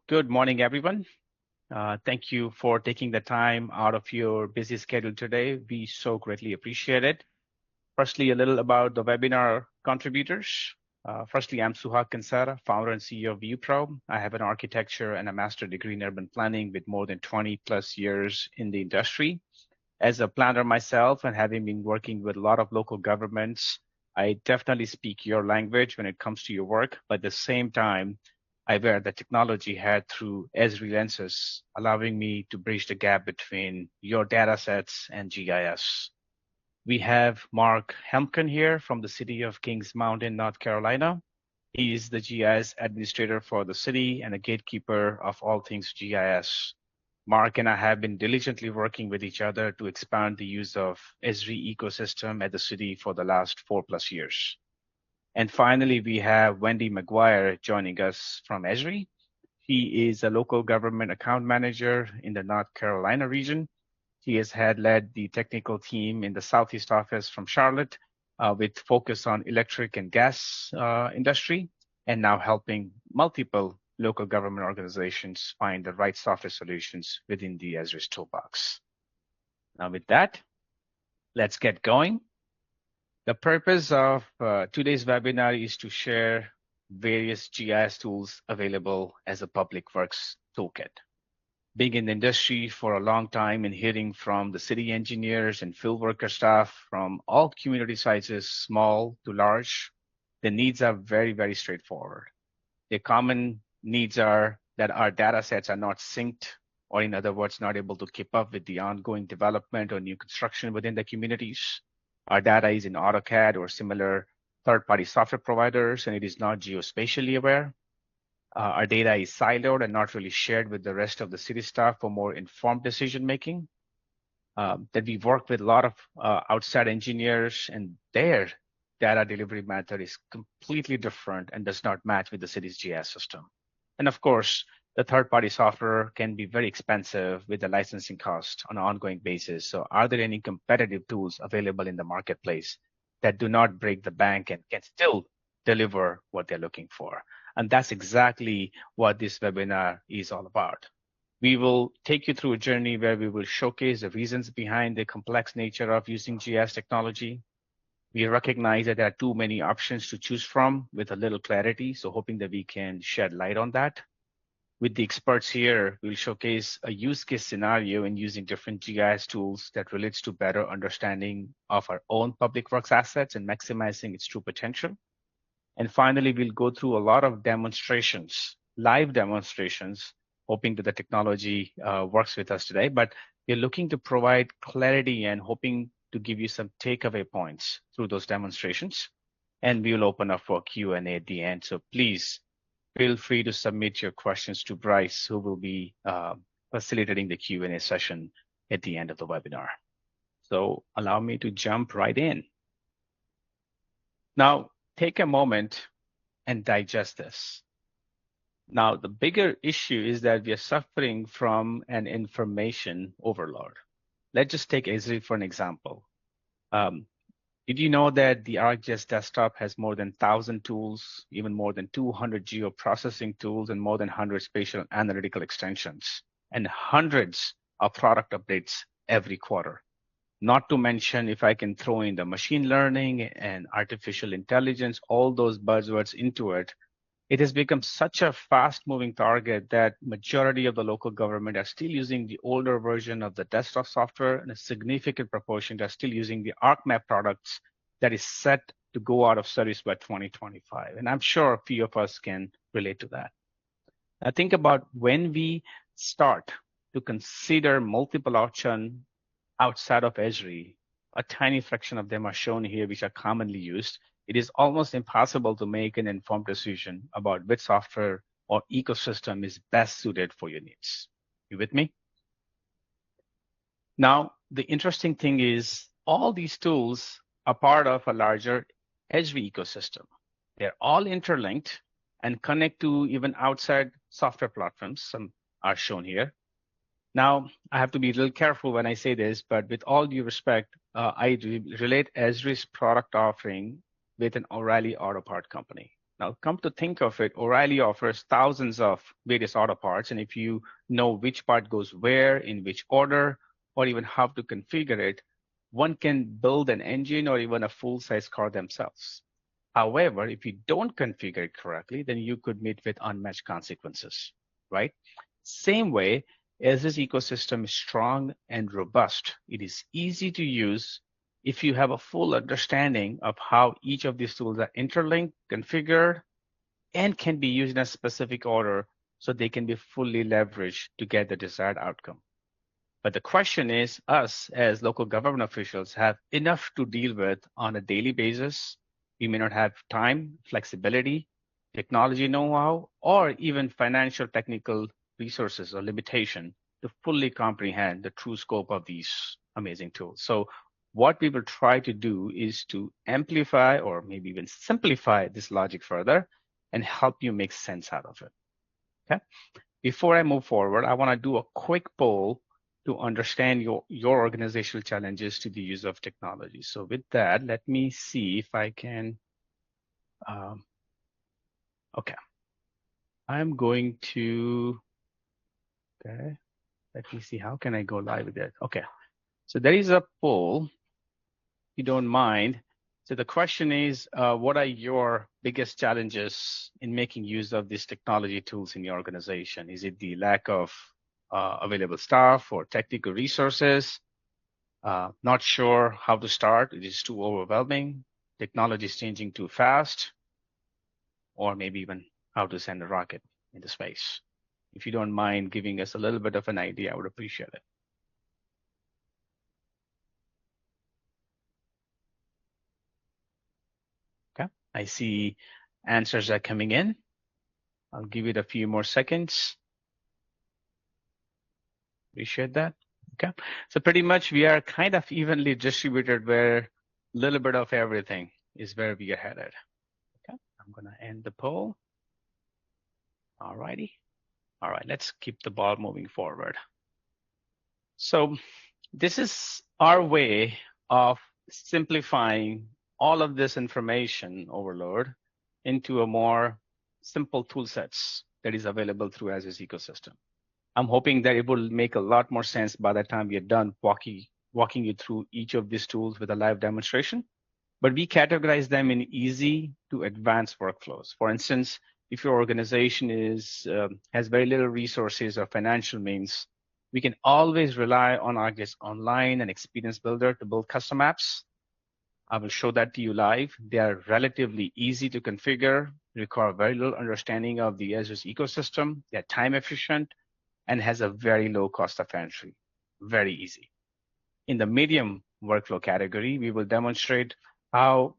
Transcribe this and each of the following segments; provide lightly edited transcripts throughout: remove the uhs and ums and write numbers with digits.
Good morning, everyone. Thank you for taking the time out of your busy schedule today. We so greatly appreciate it. Firstly, a little about the webinar contributors. Firstly, I'm Suhag Kansara, founder and CEO of ViewPro. I have an architecture and a master degree in urban planning with more than 20 plus years in the industry. As a planner myself and having been working with a lot of local governments, I definitely speak your language when it comes to your work, but at the same time, I wear the technology hat through Esri lenses, allowing me to bridge the gap between your data sets and GIS. We have Mark Hempkin here from the city of Kings Mountain, North Carolina. He is the GIS administrator for the city and a gatekeeper of all things GIS. Mark and I have been diligently working with each other to expand the use of Esri ecosystem at the city for the last 4+ years. And finally, we have Wendy McGuire joining us from Esri. He is a local government account manager in the North Carolina region. He has led the technical team in the Southeast office from Charlotte with focus on electric and gas industry, and now helping multiple local government organizations find the right software solutions within the Esri's toolbox. Now with that, let's get going. The purpose of today's webinar is to share various GIS tools available as a public works toolkit. Being in the industry for a long time and hearing from the city engineers and field worker staff from all community sizes, small to large, the needs are very, very straightforward. The common needs are that our data sets are not synced, or in other words, not able to keep up with the ongoing development or new construction within the communities. Our data is in AutoCAD or similar third-party software providers, and it is not geospatially aware. Our data is siloed and not really shared with the rest of the city staff for more informed decision-making. That we work with a lot of outside engineers, and their data delivery method is completely different and does not match with the city's GIS system. And of course, the third-party software can be very expensive with the licensing cost on an ongoing basis. So are there any competitive tools available in the marketplace that do not break the bank and can still deliver what they're looking for? And that's exactly what this webinar is all about. We will take you through a journey where we will showcase the reasons behind the complex nature of using GIS technology. We recognize that there are too many options to choose from with a little clarity, so hoping that we can shed light on that. With the experts here, we'll showcase a use case scenario in using different GIS tools that relates to better understanding of our own public works assets and maximizing its true potential. And finally, we'll go through a lot of demonstrations, live demonstrations, hoping that the technology works with us today. But we're looking to provide clarity and hoping to give you some takeaway points through those demonstrations. And we will open up for Q&A at the end. So please feel free to submit your questions to Bryce, who will be facilitating the Q&A session at the end of the webinar. So allow me to jump right in. Now, take a moment and digest this. Now, the bigger issue is that we are suffering from an information overload. Let's just take Esri for an example. Did you know that the ArcGIS desktop has more than 1,000 tools, even more than 200 geoprocessing tools, and more than 100 spatial analytical extensions, and hundreds of product updates every quarter? Not to mention, if I can throw in the machine learning and artificial intelligence, all those buzzwords into it, it has become such a fast-moving target that majority of the local government are still using the older version of the desktop software, and a significant proportion are still using the ArcMap products that is set to go out of service by 2025. And I'm sure a few of us can relate to that. Now think about when we start to consider multiple options outside of Esri, a tiny fraction of them are shown here, which are commonly used. It is almost impossible to make an informed decision about which software or ecosystem is best suited for your needs. You with me? Now, the interesting thing is all these tools are part of a larger Esri ecosystem. They're all interlinked and connect to even outside software platforms. Some are shown here. Now, I have to be a little careful when I say this, but with all due respect, I relate Esri's product offering with an O'Reilly Auto Part company. Now, come to think of it, O'Reilly offers thousands of various auto parts, and if you know which part goes where, in which order, or even how to configure it, one can build an engine or even a full-size car themselves. However, if you don't configure it correctly, then you could meet with unmatched consequences, right? Same way, as this ecosystem is strong and robust, it is easy to use if you have a full understanding of how each of these tools are interlinked, configured, and can be used in a specific order so they can be fully leveraged to get the desired outcome. But the question is, us as local government officials have enough to deal with on a daily basis. We may not have time, flexibility, technology know-how, or even financial technical resources or limitation to fully comprehend the true scope of these amazing tools. So what we will try to do is to amplify or maybe even simplify this logic further and help you make sense out of it. Okay. Before I move forward, I want to do a quick poll to understand your organizational challenges to the use of technology. So with that, let me see if I can, okay. I'm going to, okay, let me see, how can I go live with it? Okay, so there is a poll, if you don't mind. So the question is, what are your biggest challenges in making use of these technology tools in your organization? Is it the lack of available staff or technical resources? Not sure how to start. It is too overwhelming. Technology is changing too fast, or maybe even how to send a rocket into space. If you don't mind giving us a little bit of an idea, I would appreciate it. Okay, I see answers are coming in. I'll give it a few more seconds. Appreciate that. Okay, so pretty much we are kind of evenly distributed where a little bit of everything is where we are headed. Okay, I'm gonna end the poll. All righty. All right, let's keep the ball moving forward. So this is our way of simplifying all of this information overload into a more simple tool sets that is available through Azure's ecosystem. I'm hoping that it will make a lot more sense by the time we are done walking you through each of these tools with a live demonstration. But we categorize them in easy to advanced workflows. For instance, if your organization has very little resources or financial means, we can always rely on ArcGIS Online and Experience Builder to build custom apps. I will show that to you live. They are relatively easy to configure, require very little understanding of the Azure's ecosystem. They're time efficient and has a very low cost of entry. Very easy. In the medium workflow category, we will demonstrate how,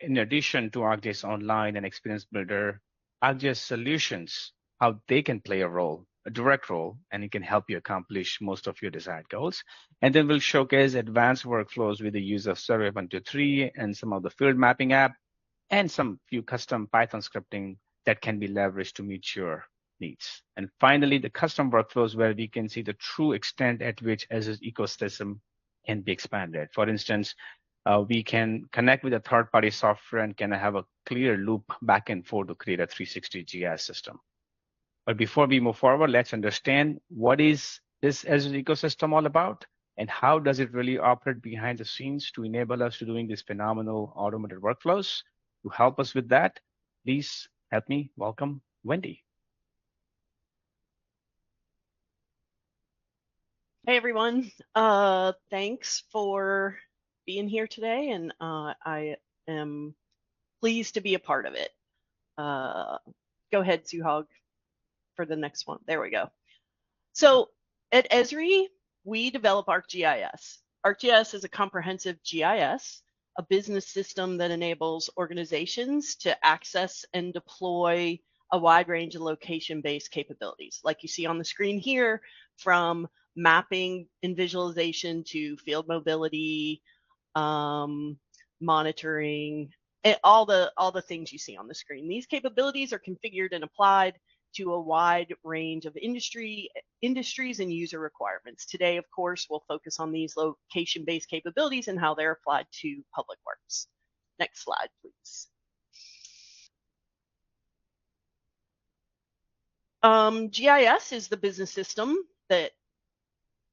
in addition to ArcGIS Online and Experience Builder, ArcGIS Solutions, how they can play a role, a direct role, and it can help you accomplish most of your desired goals. And then we'll showcase advanced workflows with the use of Survey 123 and some of the field mapping app and some few custom Python scripting that can be leveraged to meet your needs. And finally, the custom workflows where we can see the true extent at which Azure's ecosystem can be expanded. For instance, we can connect with a third-party software and can have a clear loop back and forth to create a 360 GIS system. But before we move forward, let's understand what is this Azure ecosystem all about and how does it really operate behind the scenes to enable us to doing these phenomenal automated workflows. To help us with that, please help me welcome Wendy. Hey everyone, thanks for being here today, and I am pleased to be a part of it. Go ahead, Suhag, for the next one. There we go. So at Esri, we develop ArcGIS. ArcGIS is a comprehensive GIS, a business system that enables organizations to access and deploy a wide range of location-based capabilities, like you see on the screen here, from mapping and visualization to field mobility, monitoring, and all the things you see on the screen. These capabilities are configured and applied to a wide range of industries and user requirements. Today, of course, we'll focus on these location-based capabilities and how they're applied to public works. Next slide, please. GIS is the business system that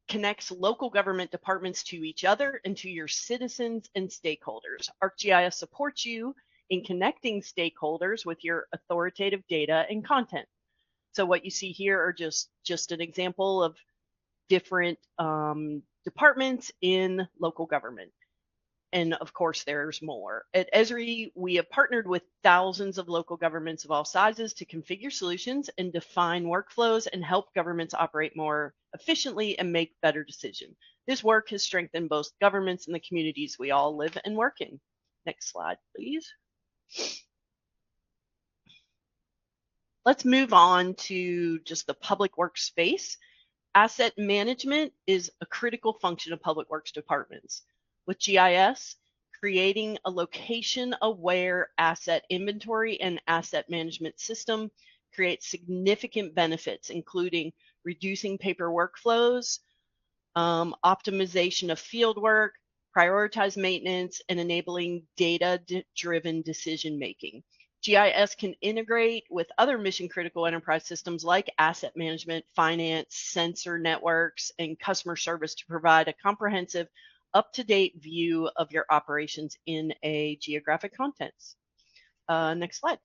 connects local government departments to each other and to your citizens and stakeholders. ArcGIS supports you in connecting stakeholders with your authoritative data and content. So what you see here are just an example of different departments in local government. And of course, there's more. At Esri, we have partnered with thousands of local governments of all sizes to configure solutions and define workflows and help governments operate more efficiently and make better decisions. This work has strengthened both governments and the communities we all live and work in. Next slide, please. Let's move on to just the public works space. Asset management is a critical function of public works departments. With GIS, creating a location-aware asset inventory and asset management system creates significant benefits, including reducing paper workflows, optimization of field work, prioritize maintenance, and enabling data-driven decision-making. GIS can integrate with other mission-critical enterprise systems like asset management, finance, sensor networks, and customer service to provide a comprehensive, up-to-date view of your operations in a geographic context. Next slide.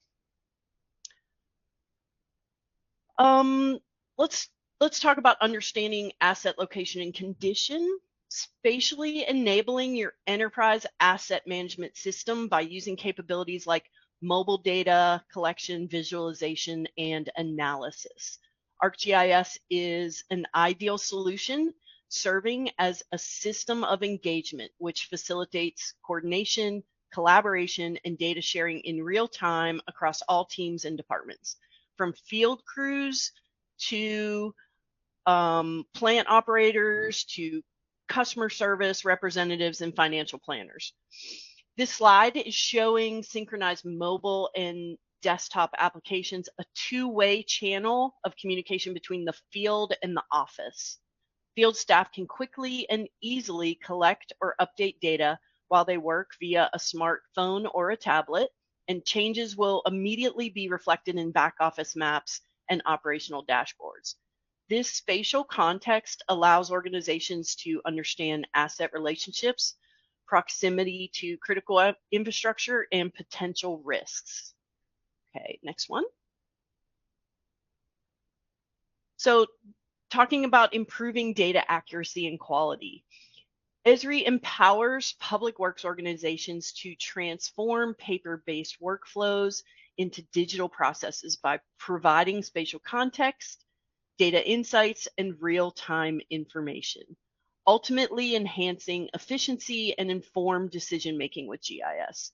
Let's talk about understanding asset location and condition, spatially enabling your enterprise asset management system by using capabilities like mobile data collection, visualization, and analysis. ArcGIS is an ideal solution serving as a system of engagement, which facilitates coordination, collaboration, and data sharing in real time across all teams and departments, from field crews to plant operators to customer service representatives and financial planners. This slide is showing synchronized mobile and desktop applications, a two-way channel of communication between the field and the office. Field staff can quickly and easily collect or update data while they work via a smartphone or a tablet, and changes will immediately be reflected in back office maps and operational dashboards. This spatial context allows organizations to understand asset relationships, proximity to critical infrastructure, and potential risks. Okay, next one. So talking about improving data accuracy and quality. Esri empowers public works organizations to transform paper-based workflows into digital processes by providing spatial context, data insights, and real-time information, ultimately enhancing efficiency and informed decision-making with GIS.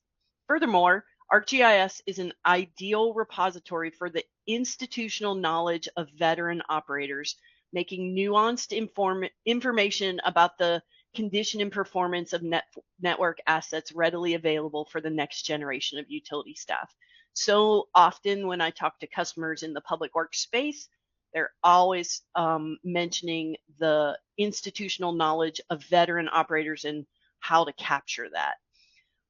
Furthermore, ArcGIS is an ideal repository for the institutional knowledge of veteran operators, making nuanced information about the condition and performance of network assets readily available for the next generation of utility staff. So often when I talk to customers in the public works space, they're always mentioning the institutional knowledge of veteran operators and how to capture that.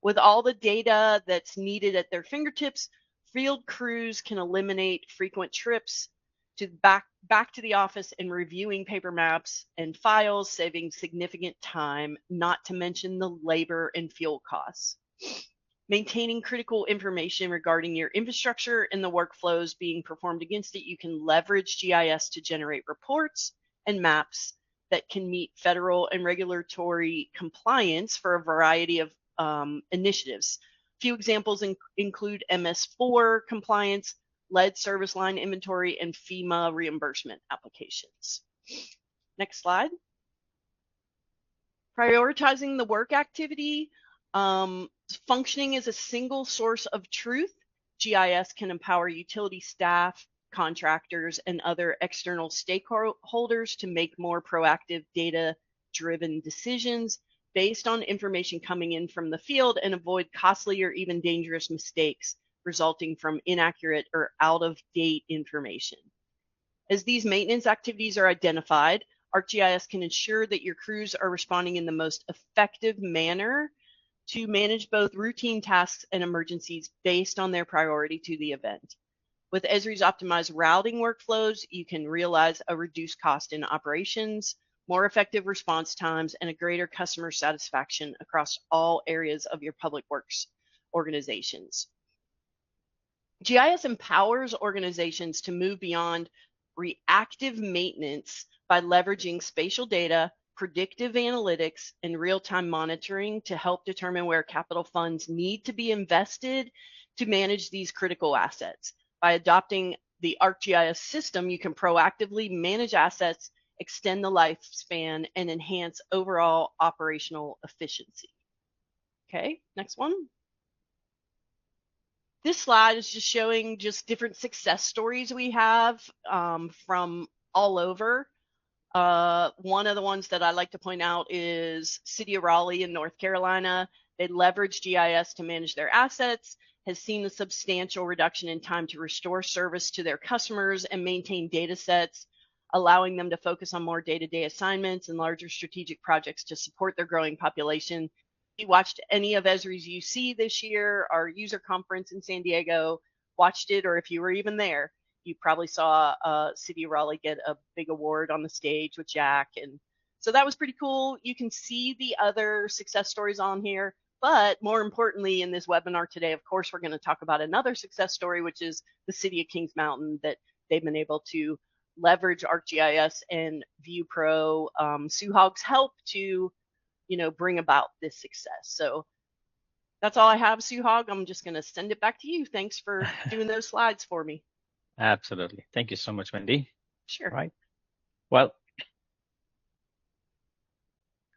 With all the data that's needed at their fingertips, field crews can eliminate frequent trips to back to the office and reviewing paper maps and files, saving significant time, not to mention the labor and fuel costs. Maintaining critical information regarding your infrastructure and the workflows being performed against it, you can leverage GIS to generate reports and maps that can meet federal and regulatory compliance for a variety of initiatives. A few examples include MS4 compliance, lead service line inventory, and FEMA reimbursement applications. Next slide. Prioritizing the work activity. Functioning as a single source of truth, GIS can empower utility staff, contractors, and other external stakeholders to make more proactive data-driven decisions based on information coming in from the field and avoid costly or even dangerous mistakes resulting from inaccurate or out-of-date information. As these maintenance activities are identified, ArcGIS can ensure that your crews are responding in the most effective manner to manage both routine tasks and emergencies based on their priority to the event. With Esri's optimized routing workflows, you can realize a reduced cost in operations, more effective response times, and a greater customer satisfaction across all areas of your public works organizations. GIS empowers organizations to move beyond reactive maintenance by leveraging spatial data, predictive analytics, and real-time monitoring to help determine where capital funds need to be invested to manage these critical assets. By adopting the ArcGIS system, you can proactively manage assets, extend the lifespan, and enhance overall operational efficiency. Okay, next one. This slide is just showing just different success stories we have from all over. One of the ones that I like to point out is City of Raleigh in North Carolina. They leverage GIS to manage their assets, has seen a substantial reduction in time to restore service to their customers and maintain data sets, allowing them to focus on more day-to-day assignments and larger strategic projects to support their growing population. If you watched any of Esri's UC this year, our user conference in San Diego, watched it, or if you were even there, you probably saw City of Raleigh get a big award on the stage with Jack. And so that was pretty cool. You can see the other success stories on here. But more importantly, in this webinar today, of course, we're going to talk about another success story, which is the City of Kings Mountain, that they've been able to leverage ArcGIS and ViewPro, Suhag's help to, bring about this success. So that's all I have, Suhag. I'm just going to send it back to you. Thanks for doing those slides for me. Absolutely. Thank you so much, Wendy. Sure. All right. Well,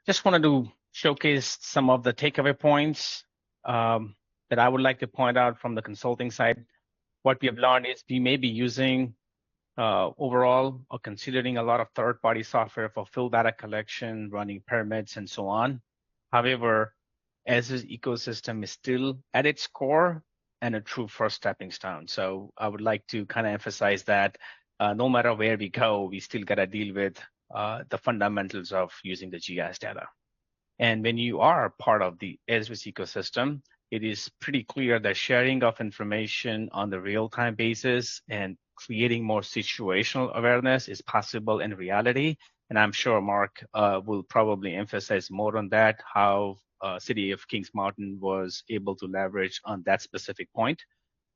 just wanted to showcase some of the takeaway points that I would like to point out from the consulting side. What we have learned is we may be using overall or considering a lot of third-party software for field data collection, running permits, and so on. However, Esri's ecosystem is still at its core and a true first stepping stone. So I would like to kind of emphasize that no matter where we go, we still got to deal with the fundamentals of using the GIS data. And when you are part of the Esri's ecosystem, it is pretty clear that sharing of information on the real-time basis and creating more situational awareness is possible in reality. And I'm sure Mark will probably emphasize more on that, how City of Kings Mountain was able to leverage on that specific point.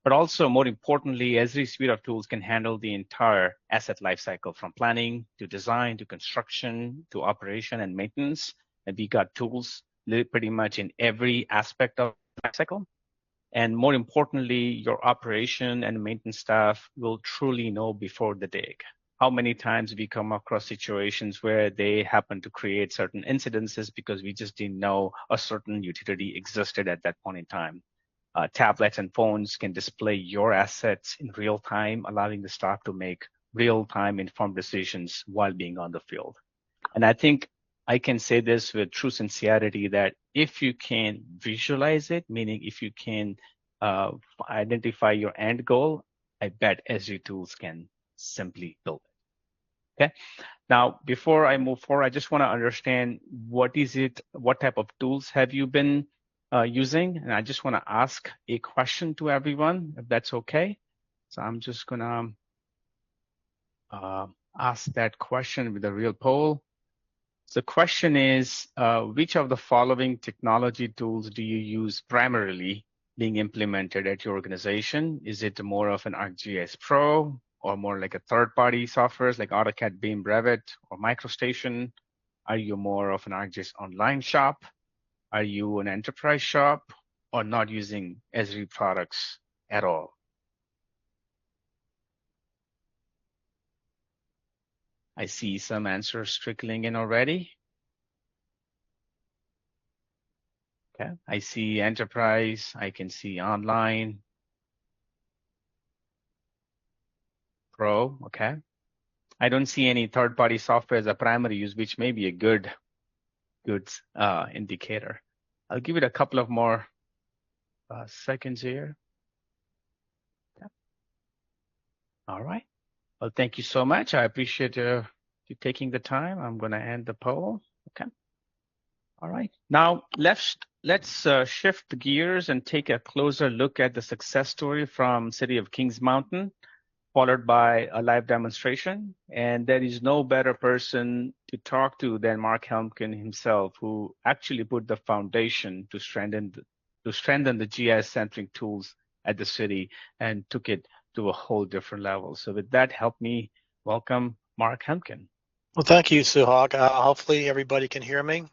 But also, more importantly, Esri's suite of tools can handle the entire asset lifecycle, from planning to design to construction to operation and maintenance. And we got tools pretty much in every aspect of the lifecycle. And more importantly, your operation and maintenance staff will truly know before the dig. How many times we come across situations where they happen to create certain incidences because we just didn't know a certain utility existed at that point in time. Tablets and phones can display your assets in real time, allowing the staff to make real-time informed decisions while being on the field. And I think I can say this with true sincerity that if you can visualize it, meaning if you can identify your end goal, I bet Esri tools can simply build it. Okay. Now, before I move forward, I just want to understand what type of tools have you been using? And I just want to ask a question to everyone, if that's okay. So I'm just going to ask that question with a real poll. So the question is, which of the following technology tools do you use primarily being implemented at your organization? Is it more of an ArcGIS Pro or more like a third-party softwares like AutoCAD, Beam, Revit, or MicroStation? Are you more of an ArcGIS online shop? Are you an enterprise shop or not using Esri products at all? I see some answers trickling in already. Okay, I see enterprise, I can see online, pro, okay. I don't see any third-party software as a primary use, which may be a good indicator. I'll give it a couple of more seconds here. Okay. All right. Well, thank you so much. I appreciate you taking the time. I'm going to end the poll. Okay. All right. Now let's shift gears and take a closer look at the success story from City of Kings Mountain. followed by a live demonstration. And there is no better person to talk to than Mark Helmkin himself, who actually put the foundation to strengthen the GIS-centric tools at the city and took it to a whole different level. So with that, help me welcome Mark Helmkin. Well, thank you, Suhag. Hopefully everybody can hear me.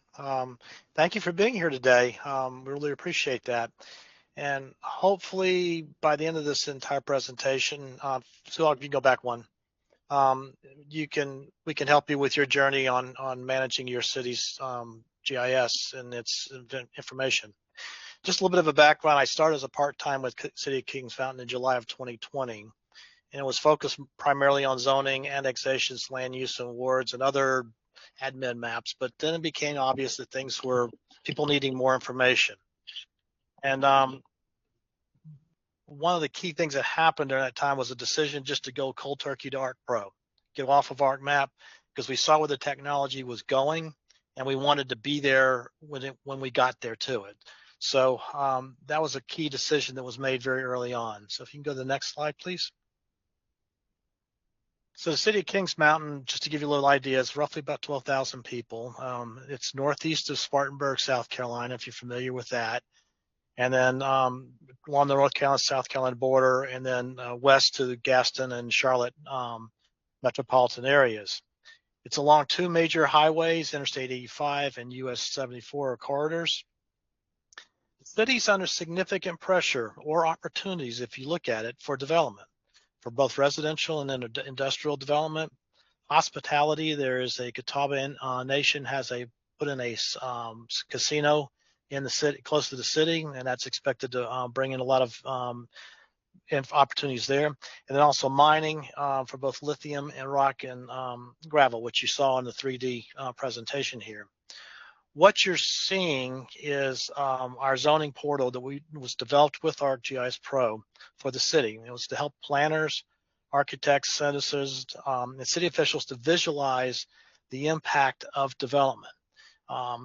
Thank you for being here today. We really appreciate that. And hopefully by the end of this entire presentation, Suhag, if you can go back one, we can help you with your journey on managing your city's GIS and its information. Just a little bit of a background. I started as a part-time with City of Kings Fountain in July of 2020. And it was focused primarily on zoning, annexations, land use and wards, and other admin maps. But then it became obvious that things were people needing more information. And one of the key things that happened during that time was a decision just to go cold turkey to ArcPro, get off of ArcMap, because we saw where the technology was going, and we wanted to be there when we got there to it. So that was a key decision that was made very early on. So if you can go to the next slide, please. So the city of Kings Mountain, just to give you a little idea, is roughly about 12,000 people. It's northeast of Spartanburg, South Carolina, if you're familiar with that. And then along the North Carolina-South Carolina border, and then west to the Gaston and Charlotte metropolitan areas. It's along two major highways, Interstate 85 and US 74 corridors. The city's under significant pressure or opportunities, if you look at it, for development. For both residential and industrial development. Hospitality, there is a Catawba Nation has put in a casino in the city, close to the city, and that's expected to bring in a lot of opportunities there. And then also mining for both lithium and rock and gravel, which you saw in the 3D presentation here. What you're seeing is our zoning portal that was developed with ArcGIS Pro for the city. It was to help planners, architects, citizens, and city officials to visualize the impact of development.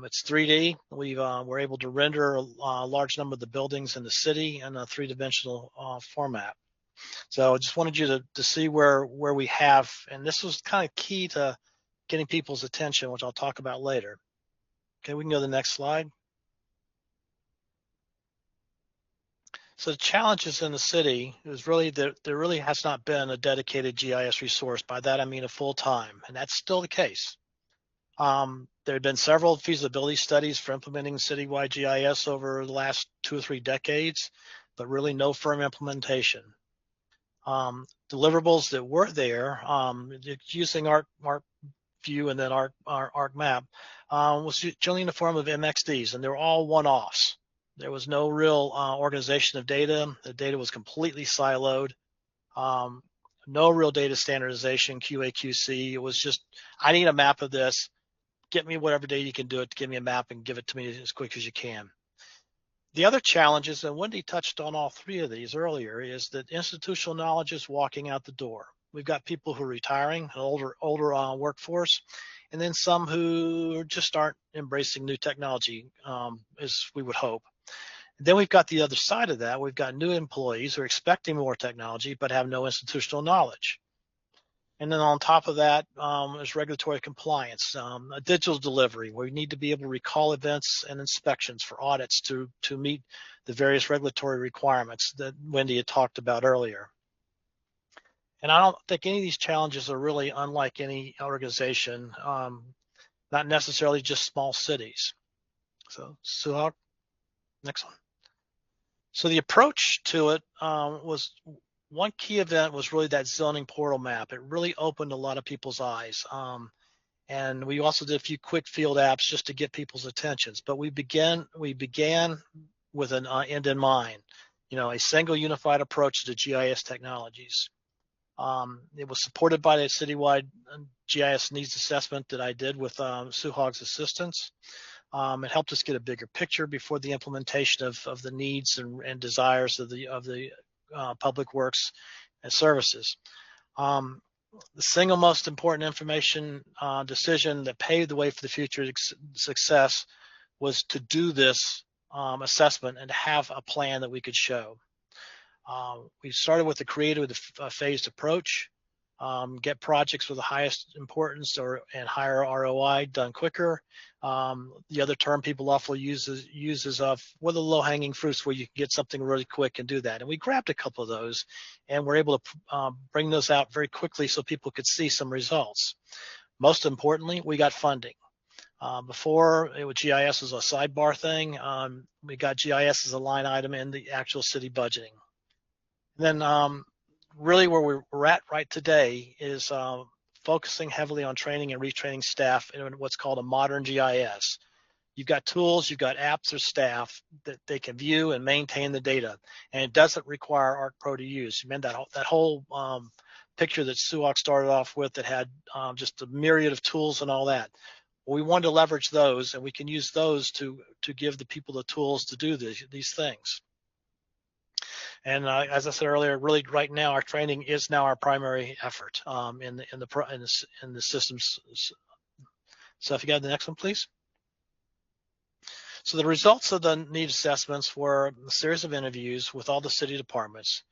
It's 3D. We're able to render a large number of the buildings in the city in a three-dimensional format. So I just wanted you to see where we have, and this was kind of key to getting people's attention, which I'll talk about later. Okay, we can go to the next slide. So the challenges in the city is really that there really has not been a dedicated GIS resource. By that, I mean a full-time, and that's still the case. There have been several feasibility studies for implementing citywide GIS over the last 2 or 3 decades, but really no firm implementation. Deliverables that were there, using ArcView and then ArcMap, was generally in the form of MXDs, and they were all one-offs. There was no real organization of data. The data was completely siloed. No real data standardization, QA, QC. It was just, I need a map of this. Get me whatever data you can do it to give me a map and give it to me as quick as you can. The other challenges, and Wendy touched on all 3 of these earlier, is that institutional knowledge is walking out the door. We've got people who are retiring, an older workforce, and then some who just aren't embracing new technology as we would hope. And then we've got the other side of that. We've got new employees who are expecting more technology but have no institutional knowledge. And then on top of that, is regulatory compliance, a digital delivery where we need to be able to recall events and inspections for audits to meet the various regulatory requirements that Wendy had talked about earlier. And I don't think any of these challenges are really unlike any organization, not necessarily just small cities. So Suhag, next one. So the approach to it was, one key event was really that zoning portal map. It really opened a lot of people's eyes. And we also did a few quick field apps just to get people's attentions. But we began with an end in mind, a single unified approach to GIS technologies. It was supported by the citywide GIS needs assessment that I did with Suhag's assistance. It helped us get a bigger picture before the implementation of the needs and desires of the public works and services. The single most important information decision that paved the way for the future success was to do this assessment and have a plan that we could show. We started with the creative phased approach, get projects with the highest importance and higher ROI done quicker. The other term people often use is what are the low-hanging fruits where you can get something really quick and do that. And we grabbed a couple of those, and we're able to bring those out very quickly so people could see some results. Most importantly, we got funding. Before, GIS was a sidebar thing. We got GIS as a line item in the actual city budgeting. And then really where we're at right today is focusing heavily on training and retraining staff in what's called a modern GIS. You've got tools, you've got apps or staff that they can view and maintain the data, and it doesn't require ArcPro to use. You remember that whole picture that Suhawk started off with that had just a myriad of tools and all that. Well, we wanted to leverage those, and we can use those to give the people the tools to do these things. And as I said earlier, really right now our training is now our primary effort in the systems. So if you got the next one, please. So the results of the need assessments were a series of interviews with all the city departments.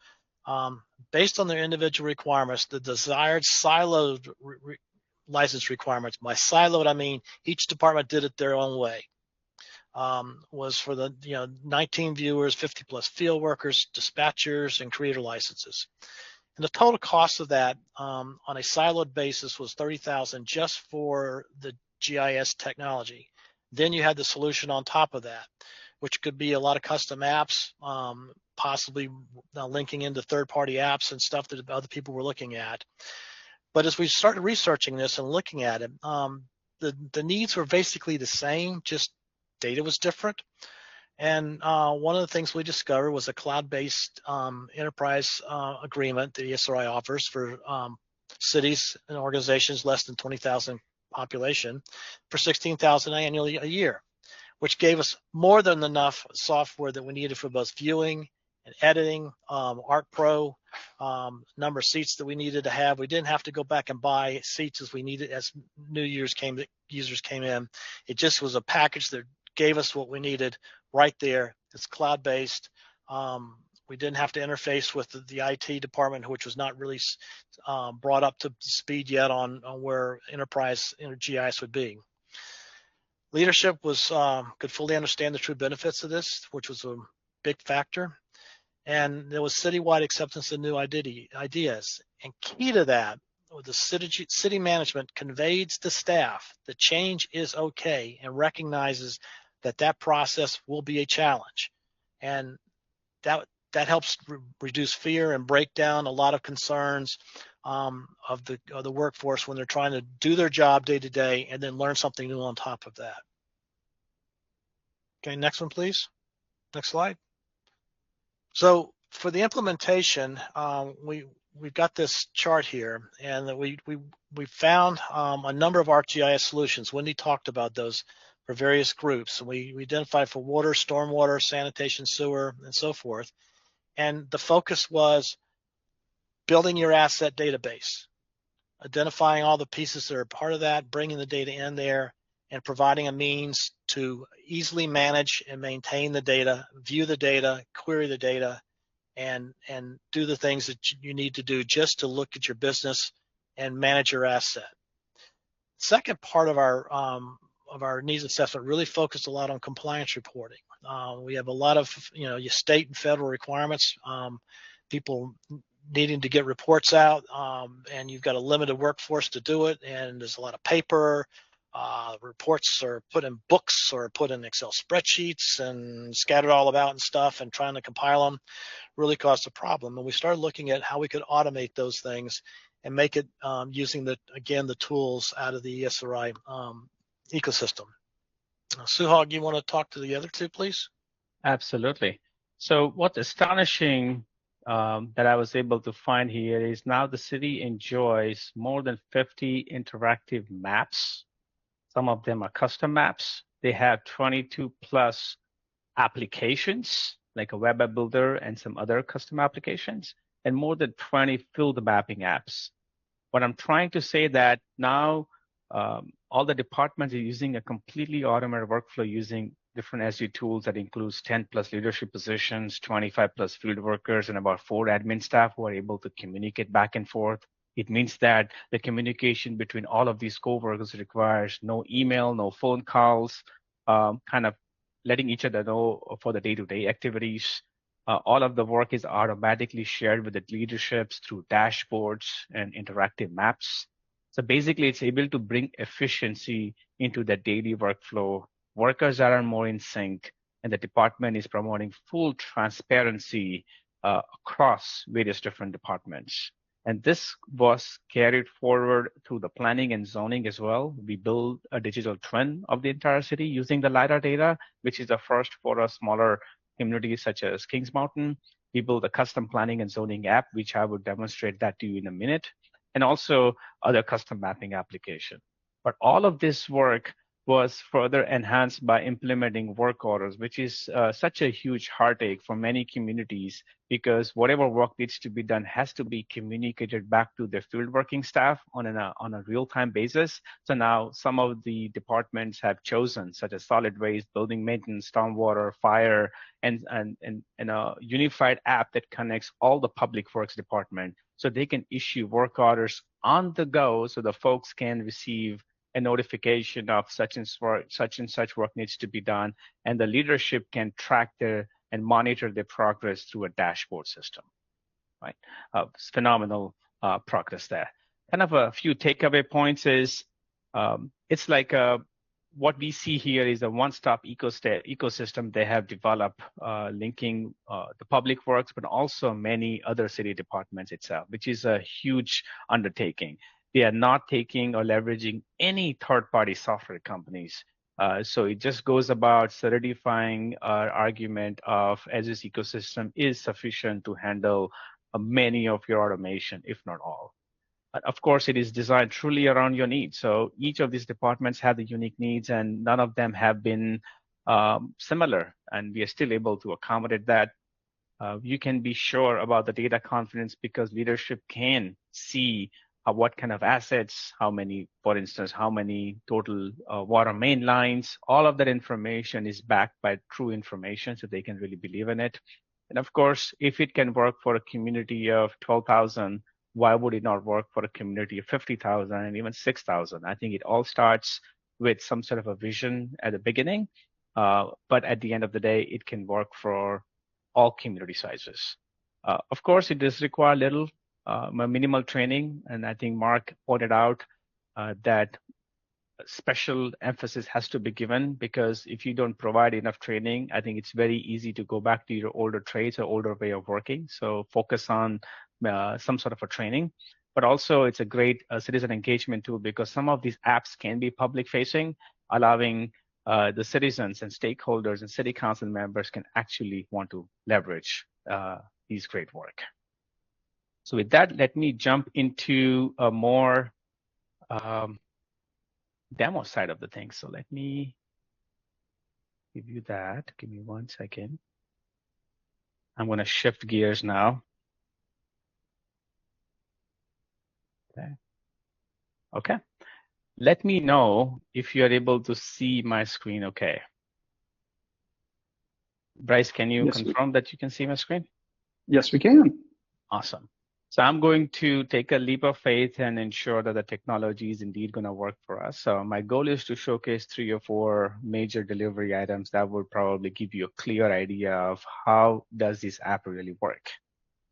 Based on their individual requirements, the desired siloed license requirements. By siloed, I mean each department did it their own way. Was for the 19 viewers, 50 plus field workers, dispatchers, and creator licenses. And the total cost of that on a siloed basis was $30,000 just for the GIS technology. Then you had the solution on top of that, which could be a lot of custom apps, possibly linking into third-party apps and stuff that other people were looking at. But as we started researching this and looking at it, the needs were basically the same, just data was different. And one of the things we discovered was a cloud-based enterprise agreement that ESRI offers for cities and organizations less than 20,000 population for $16,000 annually a year, which gave us more than enough software that we needed for both viewing and editing, ArcPro, number of seats that we needed to have. We didn't have to go back and buy seats as we needed as new users came in. It just was a package that gave us what we needed right there. It's cloud-based. We didn't have to interface with the IT department, which was not really brought up to speed yet on where enterprise GIS would be. Leadership could fully understand the true benefits of this, which was a big factor. And there was citywide acceptance of new ideas. And key to that, the city management conveyed to staff that change is okay and recognizes that process will be a challenge. And that helps reduce fear and break down a lot of concerns of the workforce when they're trying to do their job day to day and then learn something new on top of that. Okay, next one, please. Next slide. So for the implementation, we've got this chart here, and we found a number of ArcGIS solutions. Wendy talked about those for various groups. We identified for water, stormwater, sanitation, sewer, and so forth. And the focus was building your asset database, identifying all the pieces that are part of that, bringing the data in there, and providing a means to easily manage and maintain the data, view the data, query the data, and do the things that you need to do just to look at your business and manage your asset. Second part of our needs assessment really focused a lot on compliance reporting. We have a lot of your state and federal requirements, people needing to get reports out, and you've got a limited workforce to do it, and there's a lot of paper. Reports are put in books or put in Excel spreadsheets and scattered all about and stuff, and trying to compile them really caused a problem. And we started looking at how we could automate those things and make it using the tools out of the ESRI ecosystem. Suhawk, you want to talk to the other two, please? Absolutely. So what's astonishing that I was able to find here is now the city enjoys more than 50 interactive maps. Some of them are custom maps. They have 22 plus applications, like a web app builder and some other custom applications, and more than 20 field mapping apps. What I'm trying to say that now all the departments are using a completely automated workflow using different SU tools that includes 10 plus leadership positions, 25 plus field workers, and about 4 admin staff who are able to communicate back and forth. It means that the communication between all of these co-workers requires no email, no phone calls, kind of letting each other know for the day-to-day activities. All of the work is automatically shared with the leaderships through dashboards and interactive maps. So basically, it's able to bring efficiency into the daily workflow. Workers are more in sync, and the department is promoting full transparency across various different departments. And this was carried forward through the planning and zoning as well. We built a digital twin of the entire city using the LiDAR data, which is the first for a smaller communities such as Kings Mountain. We built a custom planning and zoning app, which I would demonstrate that to you in a minute, and also other custom mapping application. But all of this work was further enhanced by implementing work orders, which is such a huge heartache for many communities, because whatever work needs to be done has to be communicated back to the field working staff on a real-time basis. So now some of the departments have chosen, such as solid waste, building maintenance, stormwater, fire, and a unified app that connects all the public works department, so they can issue work orders on the go, so the folks can receive a notification of such and such work needs to be done, and the leadership can track and monitor their progress through a dashboard system. Right, phenomenal progress there. Kind of a few takeaway points is it's like what we see here is a one-stop ecosystem they have developed, linking the public works, but also many other city departments itself, which is a huge undertaking. They are not taking or leveraging any third-party software companies. So it just goes about solidifying our argument of as this ecosystem is sufficient to handle many of your automation, if not all. Of course, it is designed truly around your needs. So each of these departments have the unique needs, and none of them have been similar, and we are still able to accommodate that. You can be sure about the data confidence because leadership can see what kind of assets, how many, for instance, how many total water main lines, all of that information is backed by true information, so they can really believe in it. And of course, if it can work for a community of 12,000, why would it not work for a community of 50,000 and even 6,000? I think it all starts with some sort of a vision at the beginning, but at the end of the day, it can work for all community sizes. Of course, it does require little minimal training, and I think Mark pointed out that special emphasis has to be given, because if you don't provide enough training, I think it's very easy to go back to your older trades or older way of working. So focus on some sort of a training, but also it's a great citizen engagement tool, because some of these apps can be public facing, allowing the citizens and stakeholders and city council members can actually want to leverage these great work. So with that, let me jump into a more demo side of the thing. So let me give you that. Give me 1 second. I'm going to shift gears now. Okay. Let me know if you are able to see my screen okay. Bryce, can you confirm that you can see my screen? Yes, we can. Awesome. So I'm going to take a leap of faith and ensure that the technology is indeed going to work for us. So my goal is to showcase 3 or 4 major delivery items that would probably give you a clear idea of how does this app really work.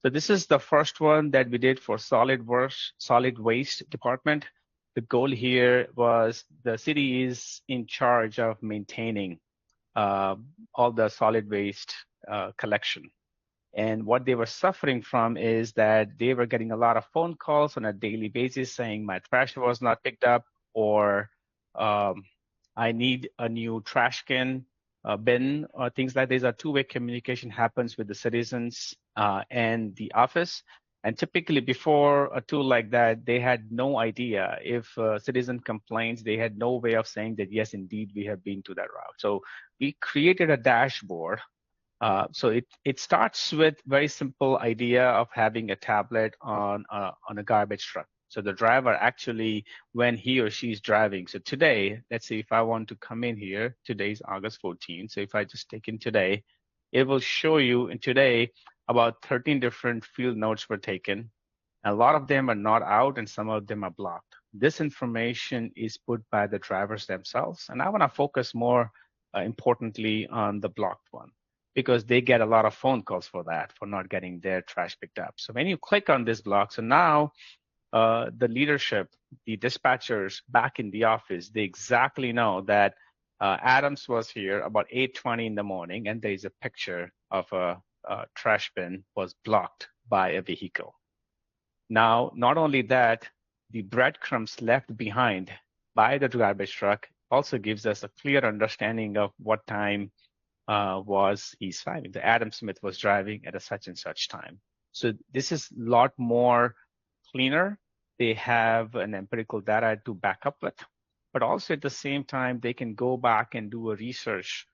So this is the first one that we did for solid waste department. The goal here was the city is in charge of maintaining all the solid waste collection. And what they were suffering from is that they were getting a lot of phone calls on a daily basis saying my trash was not picked up, or I need a new trash can bin, or things like this. A two-way communication happens with the citizens and the office. And typically before a tool like that, they had no idea if a citizen complains, they had no way of saying that, yes, indeed, we have been to that route. So we created a dashboard. So it starts with very simple idea of having a tablet on a garbage truck. So the driver actually, when he or she is driving, so today, let's say if I want to come in here, today's August 14th. So if I just take in today, it will show you in today about 13 different field notes were taken. A lot of them are not out and some of them are blocked. This information is put by the drivers themselves. And I want to focus more importantly on the blocked one, because they get a lot of phone calls for that, for not getting their trash picked up. So when you click on this block, so now the leadership, the dispatchers back in the office, they exactly know that Adams was here about 8:20 in the morning, and there is a picture of a trash bin was blocked by a vehicle. Now, not only that, the breadcrumbs left behind by the garbage truck also gives us a clear understanding of what time was he's driving. The Adam Smith was driving at a such and such time. So this is a lot more cleaner. They have an empirical data to back up with, but also at the same time, they can go back and do a research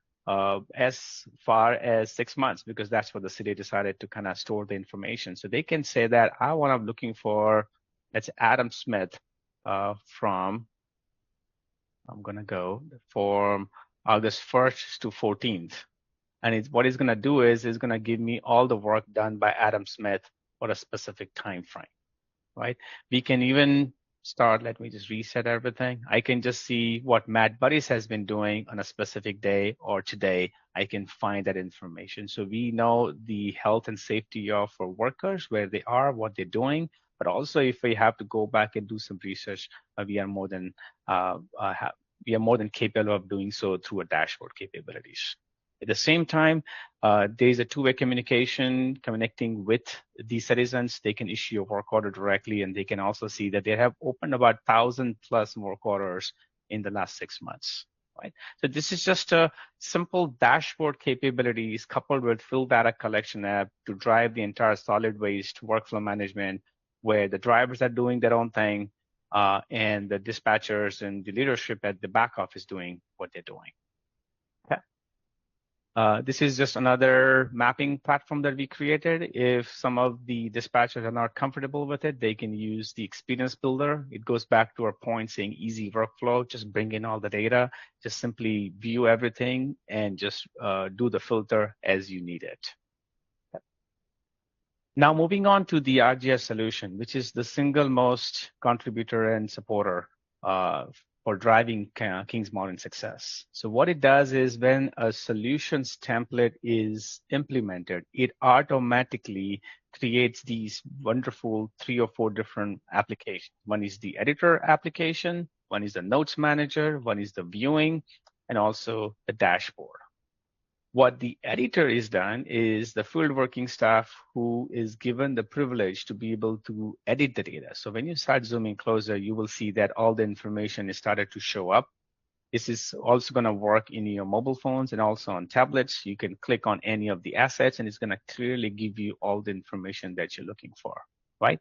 as far as 6 months, because that's what the city decided to kind of store the information. So they can say that I'm looking for, let's say, Adam Smith from, I'm going to go from August 1st to 14th. And what it's going to do is it's going to give me all the work done by Adam Smith for a specific time frame, right? We can even start, let me just reset everything. I can just see what Matt Buddies has been doing on a specific day, or today I can find that information. So we know the health and safety of our workers, where they are, what they're doing, but also if we have to go back and do some research, we are more than capable of doing so through a dashboard capabilities. At the same time, there's a two-way communication connecting with the citizens. They can issue a work order directly, and they can also see that they have opened about 1,000+ work orders in the last 6 months, right? So this is just a simple dashboard capabilities coupled with field data collection app to drive the entire solid waste workflow management, where the drivers are doing their own thing, and the dispatchers and the leadership at the back office doing what they're doing. This is just another mapping platform that we created. If some of the dispatchers are not comfortable with it, they can use the experience builder. It goes back to our point saying easy workflow, just bring in all the data, just simply view everything and just do the filter as you need it. Now moving on to the RGS solution, which is the single most contributor and supporter for driving Kings Mountain success. So what it does is when a solutions template is implemented, it automatically creates these wonderful 3 or 4 different applications. One is the editor application, one is the notes manager, one is the viewing, and also the dashboard. What the editor is done is the field working staff who is given the privilege to be able to edit the data. So when you start zooming closer, you will see that all the information is started to show up. This is also going to work in your mobile phones and also on tablets. You can click on any of the assets and it's going to clearly give you all the information that you're looking for, right?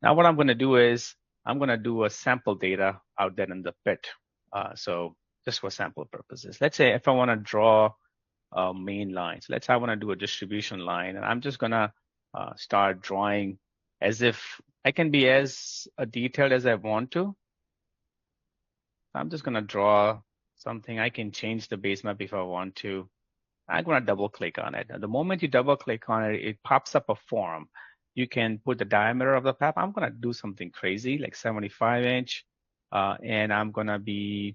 Now what I'm going to do is I'm going to do a sample data out there in the pit. So just for sample purposes, let's say if I want to draw main lines. Let's say I want to do a distribution line, and I'm just gonna start drawing as if I can be as detailed as I want to. I'm just gonna draw something. I can change the base map if I want to. I'm gonna double click on it. And the moment you double click on it, it pops up a form. You can put the diameter of the map. I'm gonna do something crazy like 75 inch, and I'm gonna be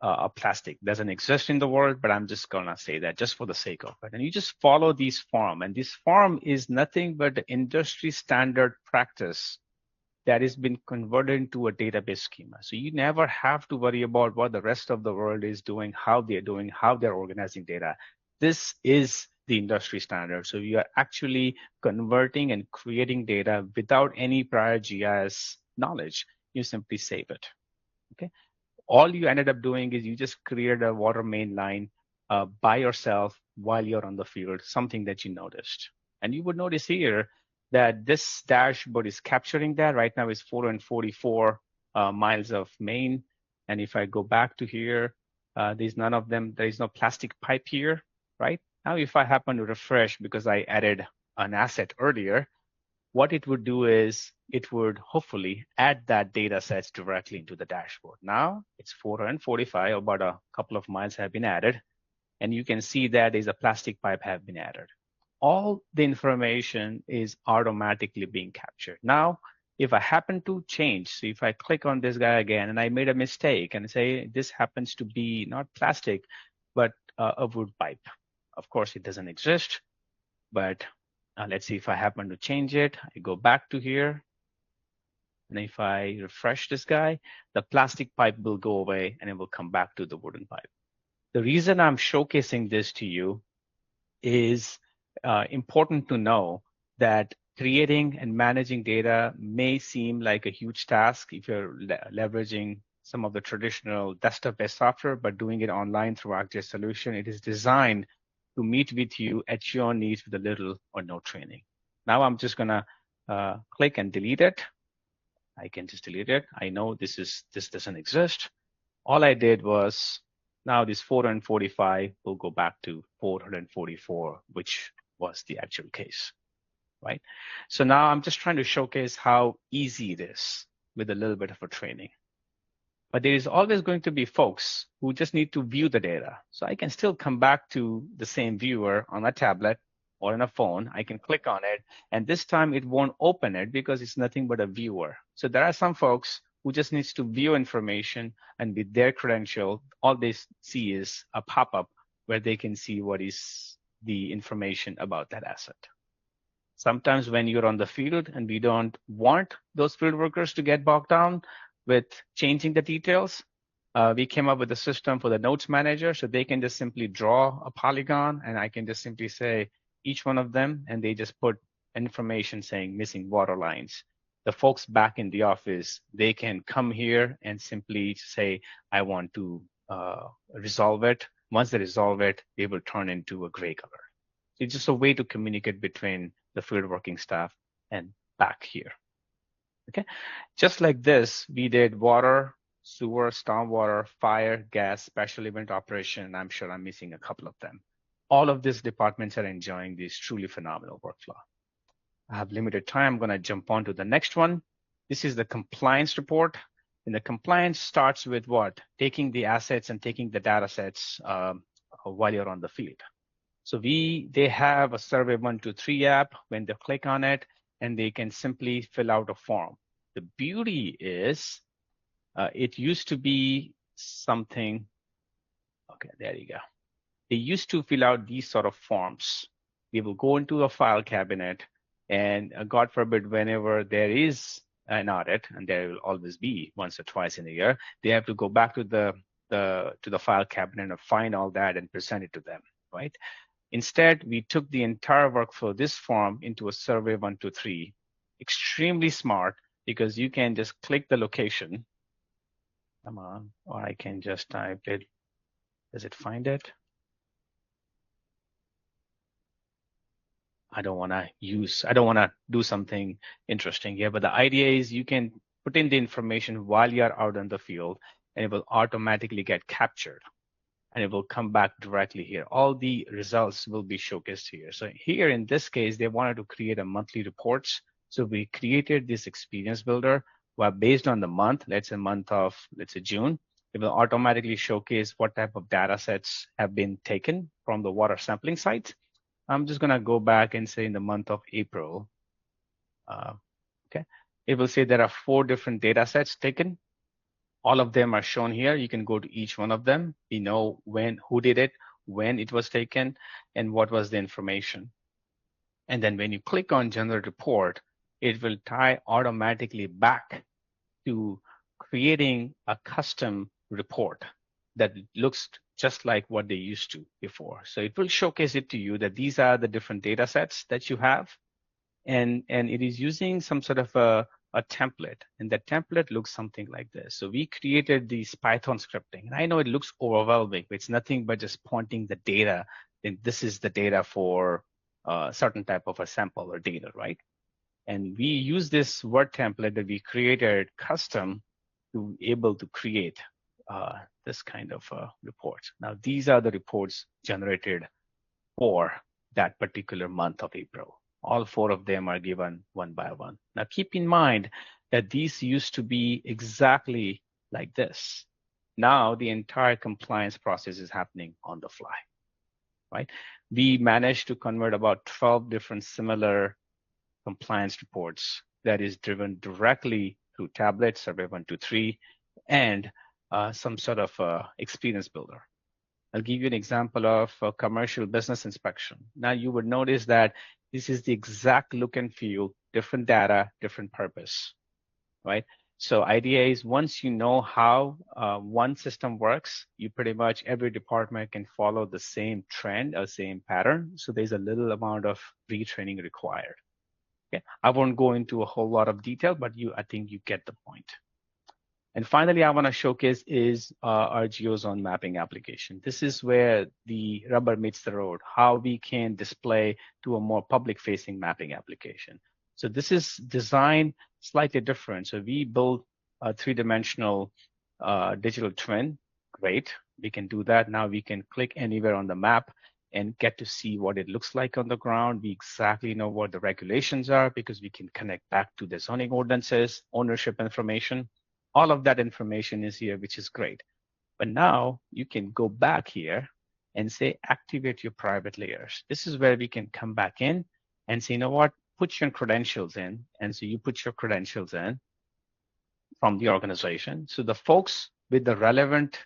a plastic. Doesn't exist in the world, but I'm just gonna say that just for the sake of it. And you just follow these form, and this form is nothing but the industry standard practice that has been converted into a database schema. So you never have to worry about what the rest of the world is doing, how they're organizing data. This is the industry standard. So you are actually converting and creating data without any prior GIS knowledge. You simply save it. Okay. All you ended up doing is you just created a water main line by yourself while you're on the field, something that you noticed. And you would notice here that this dashboard is capturing that. Right now it's 444 miles of main. And if I go back to here, there's none of them. There is no plastic pipe here, right? Now, if I happen to refresh because I added an asset earlier, what it would do is it would hopefully add that data sets directly into the dashboard. Now it's 445, about a couple of miles have been added, and you can see that is a plastic pipe have been added. All the information is automatically being captured. Now, if I happen to change, so if I click on this guy again and I made a mistake and say this happens to be not plastic, but a wood pipe. Of course, it doesn't exist, but let's see if I happen to change it. I go back to here. And if I refresh this guy, the plastic pipe will go away and it will come back to the wooden pipe. The reason I'm showcasing this to you is important to know that creating and managing data may seem like a huge task if you're leveraging some of the traditional desktop-based software, but doing it online through ArcGIS solution, it is designed to meet with you at your needs with a little or no training. Now I'm just gonna click and delete it. I can just delete it. I know this doesn't exist. All I did was now this 445 will go back to 444, which was the actual case, right? So now I'm just trying to showcase how easy it is with a little bit of a training. But there is always going to be folks who just need to view the data. So I can still come back to the same viewer on a tablet or on a phone. I can click on it, and this time it won't open it because it's nothing but a viewer. So there are some folks who just needs to view information, and with their credential, all they see is a pop-up where they can see what is the information about that asset. Sometimes when you're on the field and we don't want those field workers to get bogged down with changing the details, we came up with a system for the notes manager, so they can just simply draw a polygon, and I can just simply say each one of them, and they just put information saying missing water lines. The folks back in the office, they can come here and simply say, I want to resolve it. Once they resolve it, they will turn into a gray color. It's just a way to communicate between the field working staff and back here. Okay, just like this, we did water, sewer, stormwater, fire, gas, special event operation, and I'm sure I'm missing a couple of them. All of these departments are enjoying this truly phenomenal workflow. I have limited time. I'm going to jump on to the next one. This is the compliance report. And the compliance starts with what? Taking the assets and taking the data sets while you're on the field. So they have a Survey 123 app. When they click on it, and they can simply fill out a form. The beauty is it used to be something. Okay, there you go. They used to fill out these sort of forms. They will go into a file cabinet, and God forbid, whenever there is an audit, and there will always be once or twice in a year, they have to go back to the file cabinet and find all that and present it to them, right? Instead, we took the entire workflow, this form, into a Survey 123. Extremely smart, because you can just click the location. Come on, or I can just type it. Does it find it? I don't want to do something interesting here, but the idea is you can put in the information while you're out in the field, and it will automatically get captured, and it will come back directly here. All the results will be showcased here. So here in this case, they wanted to create a monthly reports. So we created this experience builder where based on the month, let's say June, it will automatically showcase what type of data sets have been taken from the water sampling site. I'm just gonna go back and say in the month of April, okay, it will say there are 4 different data sets taken. All of them are shown here. You can go to each one of them. We know who did it, when it was taken, and what was the information. And then when you click on Generate Report, it will tie automatically back to creating a custom report that looks just like what they used to before. So it will showcase it to you that these are the different data sets that you have. And it is using some sort of a template, and that template looks something like this. So we created these Python scripting, and I know it looks overwhelming, but it's nothing but just pointing the data, and this is the data for a certain type of a sample or data, right? And we use this Word template that we created custom to be able to create this kind of reports. Now, these are the reports generated for that particular month of April. All 4 of them are given one by one. Now keep in mind that these used to be exactly like this. Now the entire compliance process is happening on the fly, right? We managed to convert about 12 different similar compliance reports that is driven directly through tablets, Survey 123, and some sort of experience builder. I'll give you an example of a commercial business inspection. Now you would notice that this is the exact look and feel, different data, different purpose, right? So idea is once you know how one system works, you pretty much every department can follow the same trend or same pattern. So there's a little amount of retraining required. Okay, I won't go into a whole lot of detail, but I think you get the point. And finally, I want to showcase is our GeoZone mapping application. This is where the rubber meets the road, how we can display to a more public-facing mapping application. So this is designed slightly different. So we built a 3-dimensional digital twin. Great, we can do that. Now we can click anywhere on the map and get to see what it looks like on the ground. We exactly know what the regulations are because we can connect back to the zoning ordinances, ownership information. All of that information is here, which is great. But now you can go back here and say, activate your private layers. This is where we can come back in and say, you know what, put your credentials in. And so you put your credentials in from the organization. So the folks with the relevant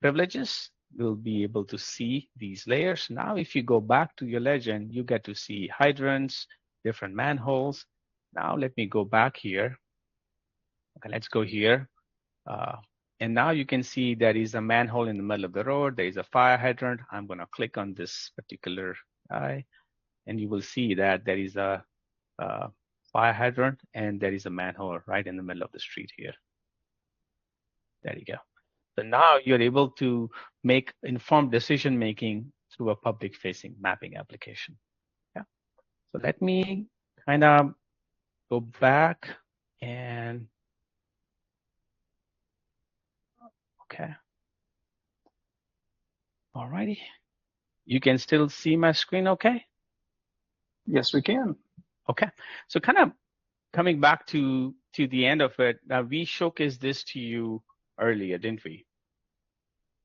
privileges will be able to see these layers. Now, if you go back to your legend, you get to see hydrants, different manholes. Now, let me go back here. Okay, let's go here. And now you can see there is a manhole in the middle of the road. There is a fire hydrant. I'm going to click on this particular guy, and you will see that there is a fire hydrant and there is a manhole right in the middle of the street here. There you go. So now you're able to make informed decision making through a public facing mapping application. Yeah. So let me kind of go back and okay. All righty. You can still see my screen okay? Yes, we can. Okay. So kind of coming back to the end of it, we showcased this to you earlier, didn't we?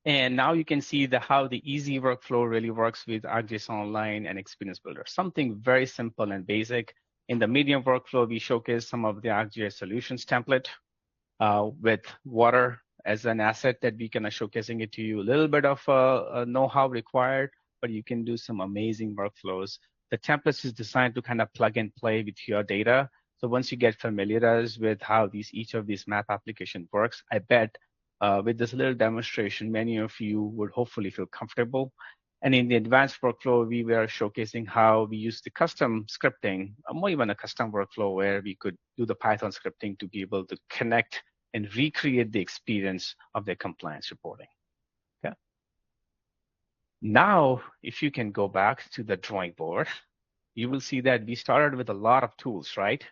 And now you can see how the easy workflow really works with ArcGIS Online and Experience Builder. Something very simple and basic. In the medium workflow, we showcase some of the ArcGIS solutions template with water as an asset that we can showcasing it to you. A little bit of know-how required, but you can do some amazing workflows. The templates is designed to kind of plug and play with your data. So once you get familiarized with how each of these map application works, I bet with this little demonstration, many of you would hopefully feel comfortable. And in the advanced workflow, we were showcasing how we use the custom scripting, or even a custom workflow where we could do the Python scripting to be able to connect and recreate the experience of their compliance reporting. Okay. Now, if you can go back to the drawing board, you will see that we started with a lot of tools, right?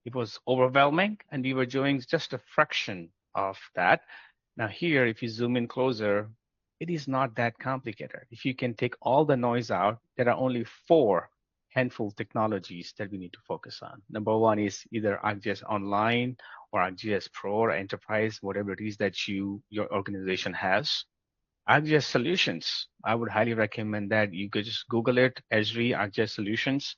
It was overwhelming, and we were doing just a fraction of that. Now here, if you zoom in closer, it is not that complicated. If you can take all the noise out, there are only 4 handful technologies that we need to focus on. Number one is either ArcGIS Online or ArcGIS Pro or Enterprise, whatever it is that your organization has. ArcGIS Solutions, I would highly recommend that you could just Google it, Esri ArcGIS Solutions.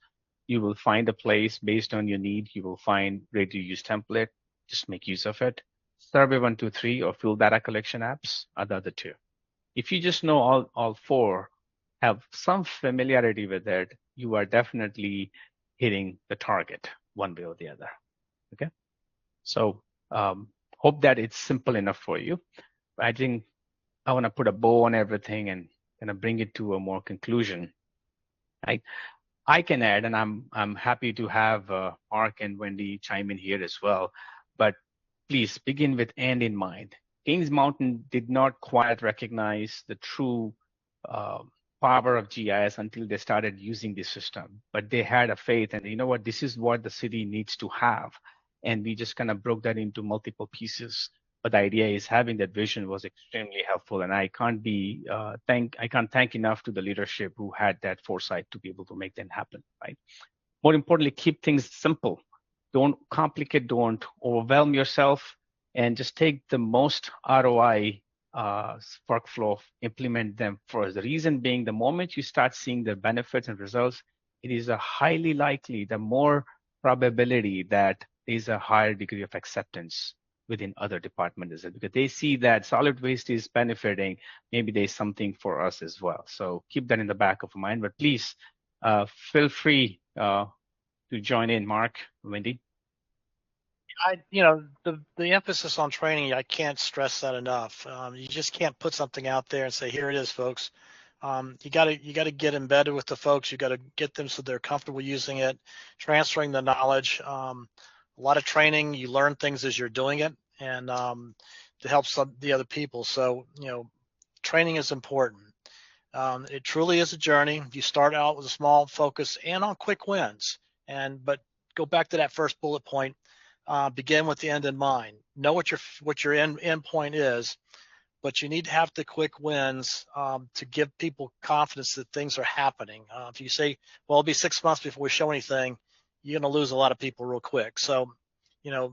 You will find a place based on your need. You will find ready-to-use template. Just make use of it. Survey 123 or field data collection apps are the other 2. If you just know all 4, have some familiarity with it, you are definitely hitting the target one way or the other. Okay. So hope that it's simple enough for you. I think I want to put a bow on everything and kind of bring it to a more conclusion. Right? I can add, and I'm happy to have Mark and Wendy chime in here as well. But please begin with end in mind. Kings Mountain did not quite recognize the true power of GIS until they started using this system. But they had a faith, and you know what? This is what the city needs to have. And we just kind of broke that into multiple pieces. But the idea is having that vision was extremely helpful, and I can't thank enough to the leadership who had that foresight to be able to make that happen, right? More importantly, keep things simple. Don't complicate, don't overwhelm yourself, and just take the most ROI workflow, implement them first. The reason being, the moment you start seeing the benefits and results, it is a highly likely, the more probability that there is a higher degree of acceptance within other departments, because they see that solid waste is benefiting. Maybe there's something for us as well. So keep that in the back of mind. But please feel free to join in, Mark, Wendy. The emphasis on training, I can't stress that enough. You just can't put something out there and say, here it is, folks. You got to get embedded with the folks. You got to get them so they're comfortable using it, transferring the knowledge. A lot of training, you learn things as you're doing it, and to help the other people. So, training is important. It truly is a journey. You start out with a small focus and on quick wins, but go back to that first bullet point. Begin with the end in mind. Know what your end point is, but you need to have the quick wins to give people confidence that things are happening. If you say, well, it'll be 6 months before we show anything, you're going to lose a lot of people real quick. So,